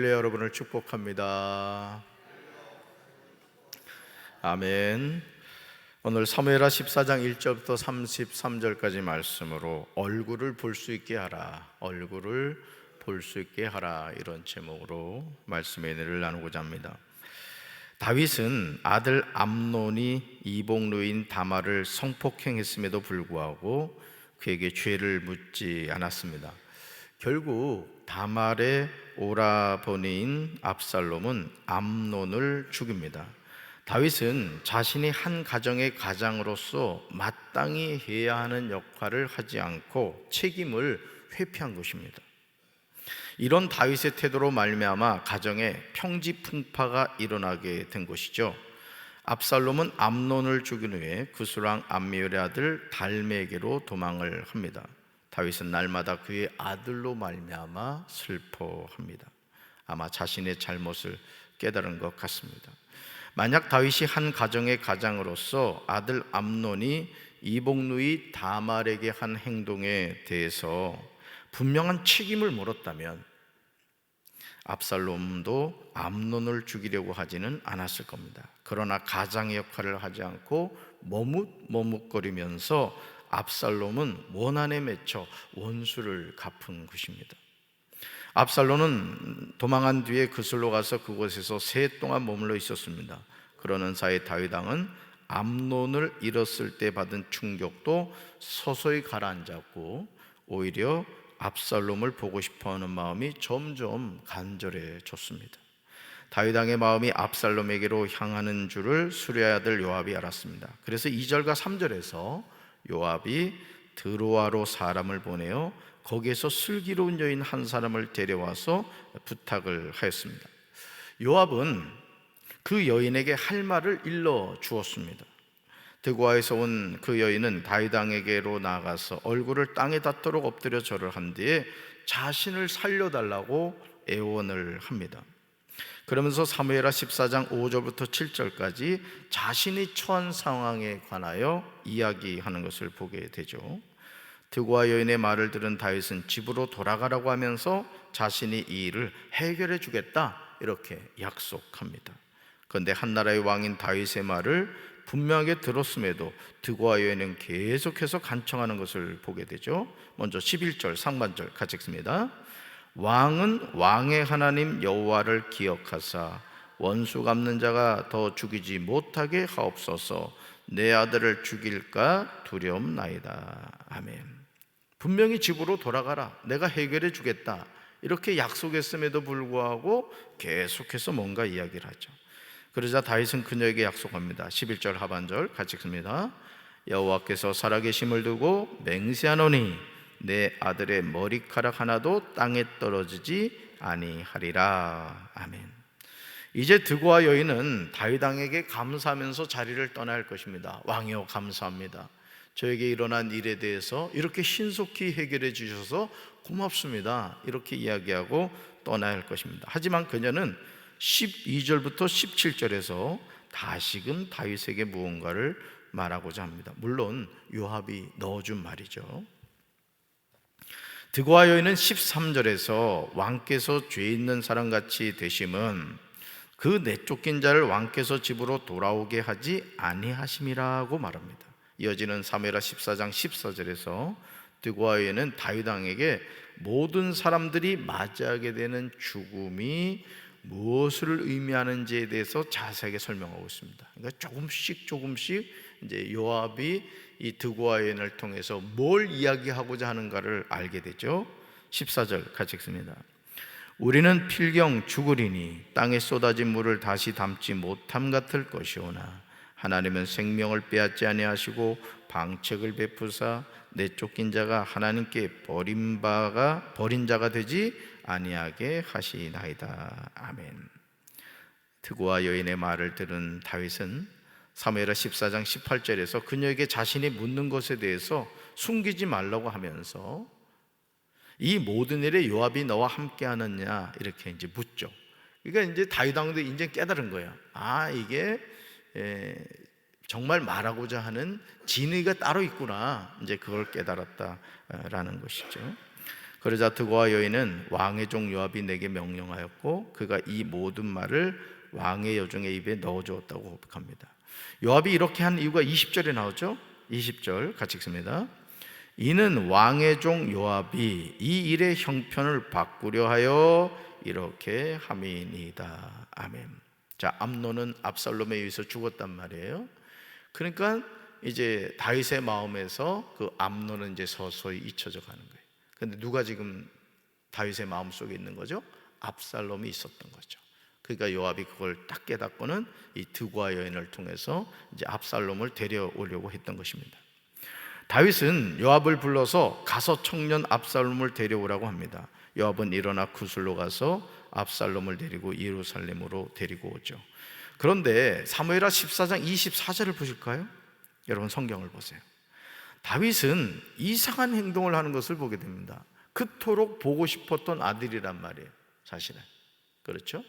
여러분을 축복합니다. 아멘. 오늘 사무엘하 14장 1절부터 33절까지 말씀으로 얼굴을 볼 수 있게 하라, 얼굴을 볼 수 있게 하라, 이런 제목으로 말씀의 은혜를 나누고자 합니다. 다윗은 아들 암논이 이복누인 다말을 성폭행했음에도 불구하고 그에게 죄를 묻지 않았습니다. 결국 다말의 오라버니인 압살롬은 암논을 죽입니다. 다윗은 자신이 한 가정의 가장으로서 마땅히 해야 하는 역할을 하지 않고 책임을 회피한 것입니다. 이런 다윗의 태도로 말미암아 가정에 평지풍파가 일어나게 된 것이죠. 압살롬은 암논을 죽인 후에 그수랑 암미엘의 아들 달메에게로 도망을 합니다. 다윗은 날마다 그의 아들로 말미암아 슬퍼합니다. 아마 자신의 잘못을 깨달은 것 같습니다. 만약 다윗이 한 가정의 가장으로서 아들 암논이 이복누이 다말에게 한 행동에 대해서 분명한 책임을 물었다면 압살롬도 암논을 죽이려고 하지는 않았을 겁니다. 그러나 가장의 역할을 하지 않고 머뭇거리면서 압살롬은 원한에 맺혀 원수를 갚은 것입니다. 압살롬은 도망한 뒤에 그슬로 가서 그곳에서 새 해 동안 머물러 있었습니다. 그러는 사이 다윗 왕은 암논을 잃었을 때 받은 충격도 서서히 가라앉았고 오히려 압살롬을 보고 싶어하는 마음이 점점 간절해졌습니다. 다윗 왕의 마음이 압살롬에게로 향하는 줄을 수리아의 아들 요압이 알았습니다. 그래서 2절과 3절에서 요압이 드로아로 사람을 보내어 거기에서 슬기로운 여인 한 사람을 데려와서 부탁을 하였습니다. 요압은 그 여인에게 할 말을 일러 주었습니다. 드고아에서 온 그 여인은 다윗 왕에게로 나가서 얼굴을 땅에 닿도록 엎드려 절을 한 뒤에 자신을 살려달라고 애원을 합니다. 그러면서 사무엘하 14장 5절부터 7절까지 자신이 처한 상황에 관하여 이야기하는 것을 보게 되죠. 드고아 여인의 말을 들은 다윗은 집으로 돌아가라고 하면서 자신이 이 일을 해결해 주겠다, 이렇게 약속합니다. 그런데 한나라의 왕인 다윗의 말을 분명하게 들었음에도 드고아 여인은 계속해서 간청하는 것을 보게 되죠. 먼저 11절 상반절 같이 읽습니다. 왕은 왕의 하나님 여호와를 기억하사 원수 갚는 자가 더 죽이지 못하게 하옵소서. 내 아들을 죽일까 두렵나이다. 아멘. 분명히 집으로 돌아가라, 내가 해결해 주겠다, 이렇게 약속했음에도 불구하고 계속해서 뭔가 이야기를 하죠. 그러자 다윗은 그녀에게 약속합니다. 11절 하반절 같이 읽습니다. 여호와께서 살아계심을 두고 맹세하노니 내 아들의 머리카락 하나도 땅에 떨어지지 아니하리라. 아멘. 이제 드고아 여인은 다윗 왕에게 감사하면서 자리를 떠나야 할 것입니다. 왕이여 감사합니다. 저에게 일어난 일에 대해서 이렇게 신속히 해결해 주셔서 고맙습니다, 이렇게 이야기하고 떠나야 할 것입니다. 하지만 그녀는 12절부터 17절에서 다시금 다윗에게 무언가를 말하고자 합니다. 물론 요압이 넣어준 말이죠. 드고아 여인은 13절에서 왕께서 죄 있는 사람같이 되심은 그 내쫓긴 자를 왕께서 집으로 돌아오게 하지 아니하심이라고 말합니다. 이어지는 사무엘하 14장 14절에서 드고아 여인은 다윗 왕에게 모든 사람들이 맞이하게 되는 죽음이 무엇을 의미하는지에 대해서 자세하게 설명하고 있습니다. 그러니까 조금씩 이제 요압이 이 드고아 여인을 통해서 뭘 이야기하고자 하는가를 알게 되죠. 14절 같이 읽습니다. 우리는 필경 죽으리니 땅에 쏟아진 물을 다시 담지 못함 같을 것이오나 하나님은 생명을 빼앗지 아니하시고 방책을 베푸사 내쫓긴 자가 하나님께 버린 자가 되지 아니하게 하시나이다. 아멘. 드고아 여인의 말을 들은 다윗은 사무엘하 14장 18절에서 그녀에게 자신이 묻는 것에 대해서 숨기지 말라고 하면서 이 모든 일에 요압이 너와 함께 하느냐, 이렇게 이제 묻죠. 그러니까 이제 다윗 왕도 이제 깨달은 거야. 이게 정말 말하고자 하는 진의가 따로 있구나, 이제 그걸 깨달았다라는 것이죠. 그러자 드고와 여인은 왕의 종 요압이 내게 명령하였고 그가 이 모든 말을 왕의 여종의 입에 넣어주었다고 고백합니다. 요압이 이렇게 한 이유가 20절에 나오죠. 20절 같이 읽습니다. 이는 왕의 종 요압이 이 일의 형편을 바꾸려 하여 이렇게 함이니이다. 아멘. 자, 암논은 압살롬에 의해서 죽었단 말이에요. 그러니까 이제 다윗의 마음에서 그 암논은 이제 서서히 잊혀져 가는 거예요. 그런데 누가 지금 다윗의 마음 속에 있는 거죠? 압살롬이 있었던 거죠. 그러니까 요압이 그걸 딱 깨닫고는 이 드고와 여인을 통해서 이제 압살롬을 데려오려고 했던 것입니다. 다윗은 요압을 불러서 가서 청년 압살롬을 데려오라고 합니다. 요압은 일어나 구슬로 가서 압살롬을 데리고 예루살렘으로 데리고 오죠. 그런데 사무엘하 14장 24절을 보실까요? 여러분 성경을 보세요. 다윗은 이상한 행동을 하는 것을 보게 됩니다. 그토록 보고 싶었던 아들이란 말이에요, 사실은. 그렇죠?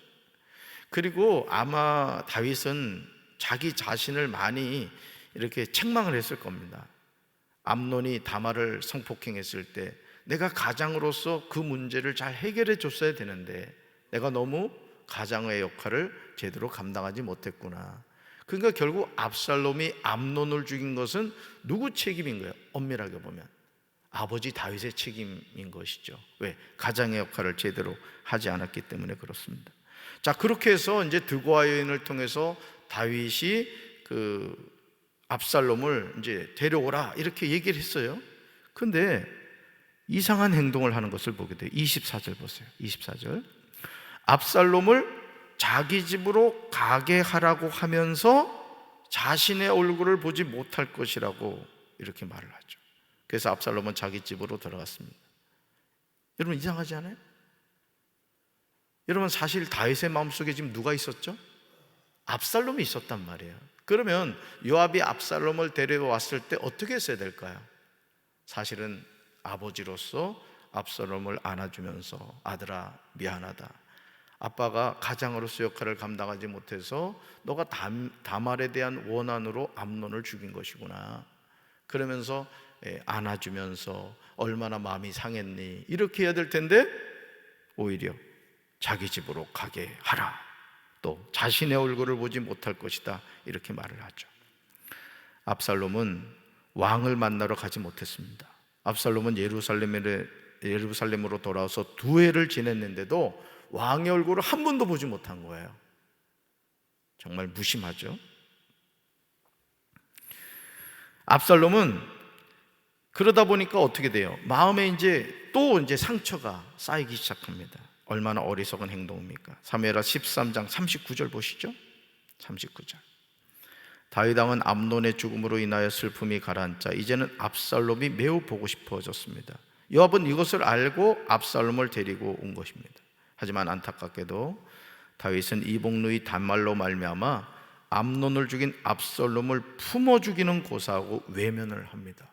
그리고 아마 다윗은 자기 자신을 많이 이렇게 책망을 했을 겁니다. 암논이 다말을 성폭행했을 때 내가 가장으로서 그 문제를 잘 해결해 줬어야 되는데 내가 너무 가장의 역할을 제대로 감당하지 못했구나. 그러니까 결국 압살롬이 암논을 죽인 것은 누구 책임인 거예요? 엄밀하게 보면 아버지 다윗의 책임인 것이죠. 왜? 가장의 역할을 제대로 하지 않았기 때문에 그렇습니다. 자, 그렇게 해서 이제 드고와 여인을 통해서 다윗이 그 압살롬을 이제 데려오라 이렇게 얘기를 했어요. 근데 이상한 행동을 하는 것을 보게 돼요. 24절 보세요. 24절. 압살롬을 자기 집으로 가게 하라고 하면서 자신의 얼굴을 보지 못할 것이라고 이렇게 말을 하죠. 그래서 압살롬은 자기 집으로 들어갔습니다. 여러분 이상하지 않아요? 여러분 사실 다윗의 마음속에 지금 누가 있었죠? 압살롬이 있었단 말이에요. 그러면 요압이 압살롬을 데려왔을 때 어떻게 했어야 될까요? 사실은 아버지로서 압살롬을 안아주면서 아들아 미안하다, 아빠가 가장으로서 역할을 감당하지 못해서 너가 다말에 대한 원한으로 암논을 죽인 것이구나, 그러면서 안아주면서 얼마나 마음이 상했니 이렇게 해야 될 텐데 오히려 자기 집으로 가게 하라, 또 자신의 얼굴을 보지 못할 것이다 이렇게 말을 하죠. 압살롬은 왕을 만나러 가지 못했습니다. 압살롬은 예루살렘으로 돌아와서 2해를 지냈는데도 왕의 얼굴을 한 번도 보지 못한 거예요. 정말 무심하죠. 압살롬은 그러다 보니까 어떻게 돼요? 마음에 이제 또 상처가 쌓이기 시작합니다. 얼마나 어리석은 행동입니까? 사무엘하 13장 39절 보시죠. 39절. 다윗 왕은 암논의 죽음으로 인하여 슬픔이 가라앉자 이제는 압살롬이 매우 보고 싶어졌습니다. 요압은 이것을 알고 압살롬을 데리고 온 것입니다. 하지만 안타깝게도 다윗은 이복누이 단말로 말미암아 암논을 죽인 압살롬을 품어 죽이는 고사하고 외면을 합니다.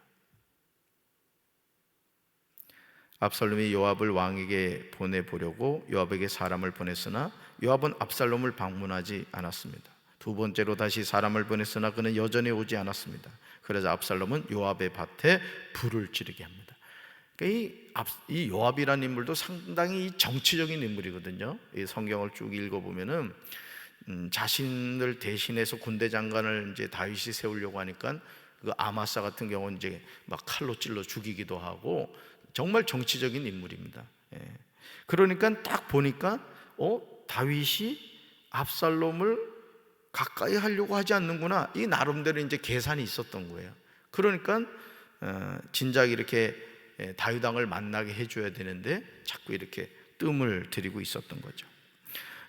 압살롬이 요압을 왕에게 보내보려고 요압에게 사람을 보냈으나 요압은 압살롬을 방문하지 않았습니다. 2번째로 다시 사람을 보냈으나 그는 여전히 오지 않았습니다. 그래서 압살롬은 요압의 밭에 불을 지르게 합니다. 그러니까 이 요압이라는 인물도 상당히 정치적인 인물이거든요. 이 성경을 쭉 읽어보면은 자신을 대신해서 군대 장관을 이제 다윗이 세우려고 하니까 그 아마사 같은 경우는 이제 막 칼로 찔러 죽이기도 하고 정말 정치적인 인물입니다. 그러니까 딱 보니까 다윗이 압살롬을 가까이 하려고 하지 않는구나, 이 나름대로 이제 계산이 있었던 거예요. 그러니까 진작 이렇게 다윗 왕을 만나게 해줘야 되는데 자꾸 이렇게 뜸을 들이고 있었던 거죠.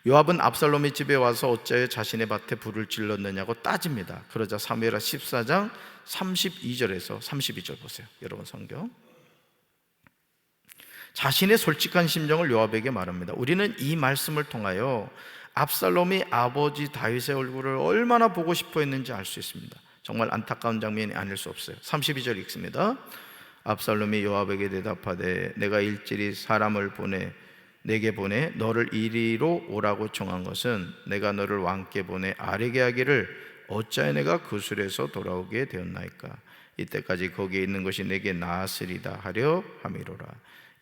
요압은 압살롬의 집에 와서 어찌하여 자신의 밭에 불을 질렀느냐고 따집니다. 그러자 사무엘하 14장 32절에서 32절 보세요. 여러분 성경. 자신의 솔직한 심정을 요압에게 말합니다. 우리는 이 말씀을 통하여 압살롬이 아버지 다윗의 얼굴을 얼마나 보고 싶어 했는지 알 수 있습니다. 정말 안타까운 장면이 아닐 수 없어요. 32절 읽습니다. 압살롬이 요압에게 대답하되 내가 일찍이 사람을 내게 보내 너를 이리로 오라고 청한 것은 내가 너를 왕께 보내 아뢰게 하기를 어찌하여 내가 구슬에서 돌아오게 되었나이까. 이때까지 거기에 있는 것이 내게 나았으리다 하려 함이로라.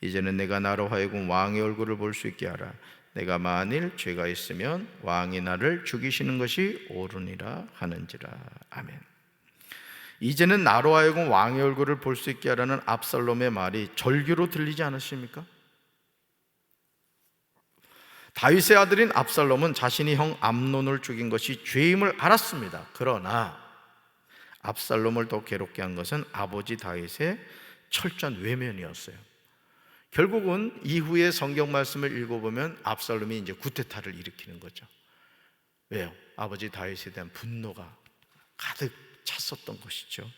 이제는 내가 나로 하여금 왕의 얼굴을 볼 수 있게 하라. 내가 만일 죄가 있으면 왕이 나를 죽이시는 것이 옳으니라 하는지라. 아멘. 이제는 나로 하여금 왕의 얼굴을 볼 수 있게 하라는 압살롬의 말이 절규로 들리지 않으십니까? 다윗의 아들인 압살롬은 자신이 형 암논을 죽인 것이 죄임을 알았습니다. 그러나 압살롬을 더 괴롭게 한 것은 아버지 다윗의 철저한 외면이었어요. 결국은 이후에 성경 말씀을 읽어보면 압살롬이 이제 구테타를 일으키는 거죠. 왜요? 아버지 다윗에 대한 분노가 가득 찼었던 것이죠.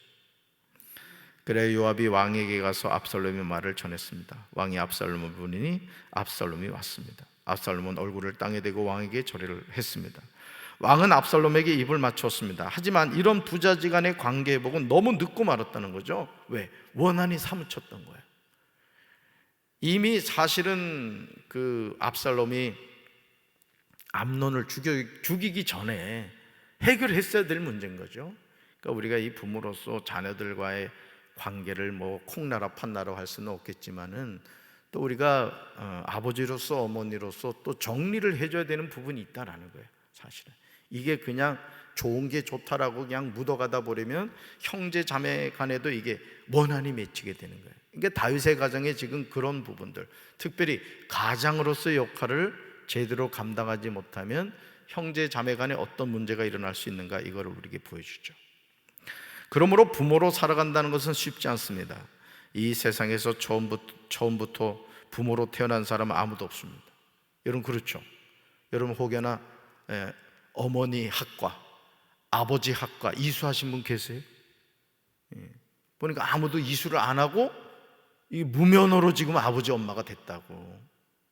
그래 요압이 왕에게 가서 압살롬의 말을 전했습니다. 왕이 압살롬을 부르니 압살롬이 왔습니다. 압살롬은 얼굴을 땅에 대고 왕에게 절을 했습니다. 왕은 압살롬에게 입을 맞췄습니다. 하지만 이런 부자지간의 관계 회복은 너무 늦고 말았다는 거죠. 왜? 원한이 사무쳤던 거예요. 이미 사실은 그 압살롬이 암논을 죽이기 전에 해결했어야 될 문제인 거죠. 그러니까 우리가 이 부모로서 자녀들과의 관계를 뭐 콩나라 판나라 할 수는 없겠지만은 또 우리가 아버지로서 어머니로서 또 정리를 해줘야 되는 부분이 있다라는 거예요. 사실은 이게 그냥 좋은 게 좋다라고 그냥 묻어가다 버리면 형제 자매 간에도 이게 원한이 맺히게 되는 거예요. 그러니까 다윗의 가정에 지금 그런 부분들, 특별히 가장으로서의 역할을 제대로 감당하지 못하면 형제 자매 간에 어떤 문제가 일어날 수 있는가, 이거를 우리에게 보여주죠. 그러므로 부모로 살아간다는 것은 쉽지 않습니다. 이 세상에서 처음부터 부모로 태어난 사람은 아무도 없습니다. 여러분 그렇죠? 여러분 혹여나 어머니 학과, 아버지 학과 이수하신 분 계세요? 보니까 아무도 이수를 안 하고 이 무면허로 지금 아버지 엄마가 됐다고.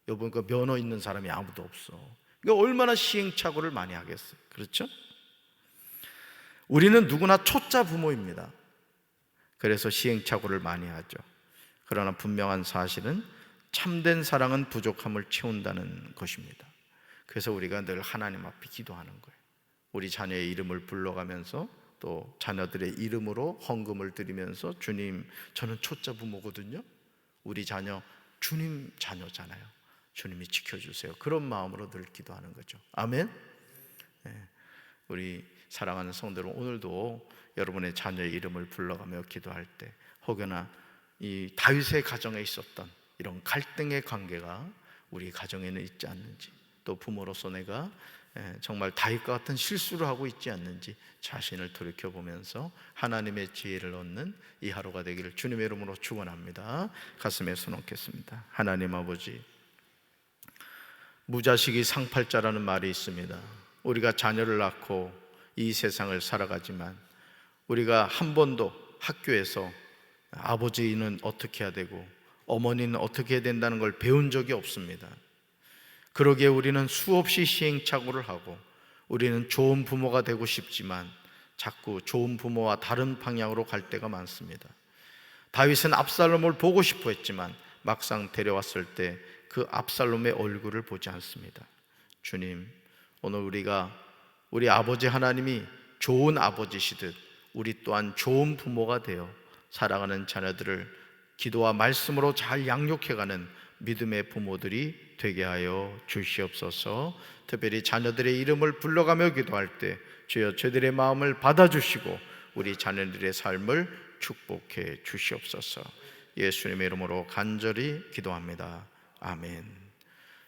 여보, 그 면허 있는 사람이 아무도 없어. 그러니까 얼마나 시행착오를 많이 하겠어요. 그렇죠? 우리는 누구나 초짜 부모입니다. 그래서 시행착오를 많이 하죠. 그러나 분명한 사실은 참된 사랑은 부족함을 채운다는 것입니다. 그래서 우리가 늘 하나님 앞에 기도하는 거예요. 우리 자녀의 이름을 불러가면서 또 자녀들의 이름으로 헌금을 드리면서 주님, 저는 초짜 부모거든요. 우리 자녀 주님 자녀잖아요. 주님이 지켜주세요. 그런 마음으로 늘 기도하는 거죠. 아멘. 우리 사랑하는 성도들, 오늘도 여러분의 자녀의 이름을 불러가며 기도할 때 혹여나 이 다윗의 가정에 있었던 이런 갈등의 관계가 우리 가정에는 있지 않는지, 또 부모로서 내가 정말 다윗과 같은 실수를 하고 있지 않는지 자신을 돌이켜보면서 하나님의 지혜를 얻는 이 하루가 되기를 주님의 이름으로 축원합니다. 가슴에 손 얹겠습니다. 하나님 아버지, 무자식이 상팔자라는 말이 있습니다. 우리가 자녀를 낳고 이 세상을 살아가지만 우리가 한 번도 학교에서 아버지는 어떻게 해야 되고 어머니는 어떻게 해야 된다는 걸 배운 적이 없습니다. 그러기에 우리는 수없이 시행착오를 하고 우리는 좋은 부모가 되고 싶지만 자꾸 좋은 부모와 다른 방향으로 갈 때가 많습니다. 다윗은 압살롬을 보고 싶어 했지만 막상 데려왔을 때 그 압살롬의 얼굴을 보지 않습니다. 주님, 오늘 우리 아버지 하나님이 좋은 아버지시듯 우리 또한 좋은 부모가 되어 사랑하는 자녀들을 기도와 말씀으로 잘 양육해가는 믿음의 부모들이 되게 하여 주시옵소서. 특별히 자녀들의 이름을 불러가며 기도할 때 주여 저들의 마음을 받아주시고 우리 자녀들의 삶을 축복해 주시옵소서. 예수님의 이름으로 간절히 기도합니다. 아멘.